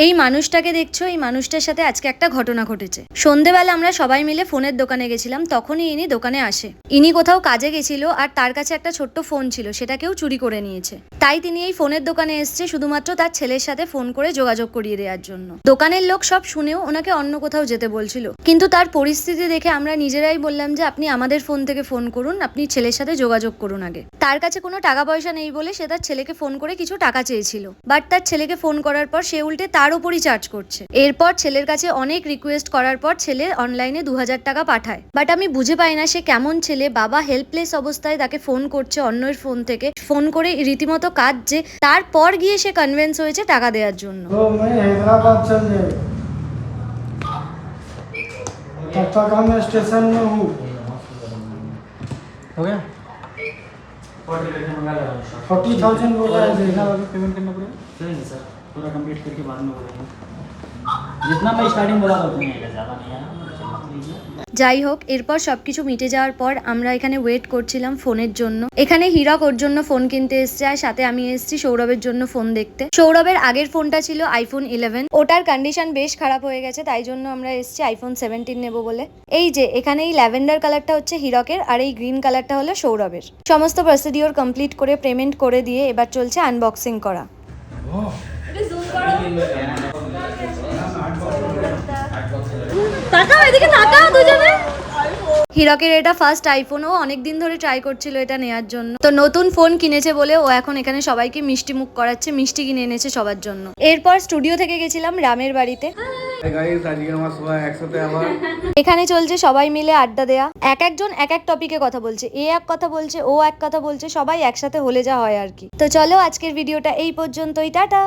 এই মানুষটাকে দেখছো, এই মানুষটার সাথে আজকে একটা ঘটনা ঘটেছে। সন্ধেবেলা আমরা সবাই মিলে ফোনের দোকানে গেছিলাম, তখনই ইনি দোকানে আসে। ইনি কোথাও কাজে গেছিল আর তার কাছে একটা ছোট্ট ফোন ছিল, সেটা কেউ চুরি করে নিয়েছে। তাই তিনি এই ফোনের দোকানে এসছে শুধুমাত্র তার ছেলের সাথে ফোন করে যোগাযোগ করিয়ে দেওয়ার জন্য। দোকানের লোক সব শুনেও ওনাকে অন্য কোথাও যেতে বলছিল, কিন্তু তার পরিস্থিতি দেখে আমরা নিজেরাই বললাম যে আপনি আমাদের ফোন থেকে ফোন করুন, আপনি ছেলের সাথে যোগাযোগ করুন আগে। তার কাছে কোনো টাকা পয়সা নেই বলে সে তার ছেলেকে ফোন করে কিছু টাকা চেয়েছিল, বাট তার ছেলেকে ফোন করার পর সে উল্টে তার উপরই চার্জ করছে। এরপর ছেলের কাছে অনেক রিকোয়েস্ট করার পর ছেলে অনলাইনে 2000 টাকা পাঠায়। বাট আমি বুঝে পাই না সে কেমন ছেলে, বাবা হেল্পলেস অবস্থায় তাকে ফোন করছে অন্যের ফোন থেকে, ফোন করে রীতিমতো কাঁদছে, তারপর গিয়ে সে কনভিন্স হয়েছে টাকা দেওয়ার জন্য। स्टेशन में हूँ। हो गया 40,000 बोला है, देखा अभी पेमेंट करना पड़ेगा नहीं सर, पूरा कंप्लीट करके बाद में बोलेंगे। जितना मैं स्टार्टिंग बोला था उतना ही है, ज़्यादा नहीं है। যাই হোক, এরপর সবকিছু মিটে যাওয়ার পর আমরা এখানে ওয়েট করছিলাম ফোনের জন্য। এখানে হীরক ওর জন্য ফোন কিনতে এসছে, আর সাথে আমি এসেছি সৌরভের জন্য ফোন দেখতে। সৌরভের আগের ফোনটা ছিল iPhone 11, ওটার কন্ডিশন বেশ খারাপ হয়ে গেছে, তাই জন্য আমরা এসেছি iPhone 17 নেব বলে। এই যে এখানে এই ল্যাভেন্ডার কালারটা হচ্ছে হীরকের, আর এই গ্রিন কালারটা হলো সৌরভের। সমস্ত প্রসিডিওর কমপ্লিট করে পেমেন্ট করে দিয়ে এবার চলছে আনবক্সিং করা। হীরকের এটা ফার্স্ট আইফোন, ও অনেকদিন ধরে ট্রাই করছিল এটা নেওয়ার জন্য। তো নতুন ফোন কিনেছে বলে ও এখন এখানে সবাইকে মিষ্টি মুখ করাচ্ছে, মিষ্টি কিনে এনেছে সবার জন্য। এরপর স্টুডিও থেকে গেছিলাম রামের বাড়িতে। এখানে চলছে সবাই মিলে আড্ডা দেয়া, এক একজন এক এক টপিকে কথা বলছে, এ এক কথা বলছে, ও এক কথা বলছে, সবাই একসাথে হলে যা হয় আর কি। তো চলো আজকের ভিডিওটা এই পর্যন্তই, টাটা।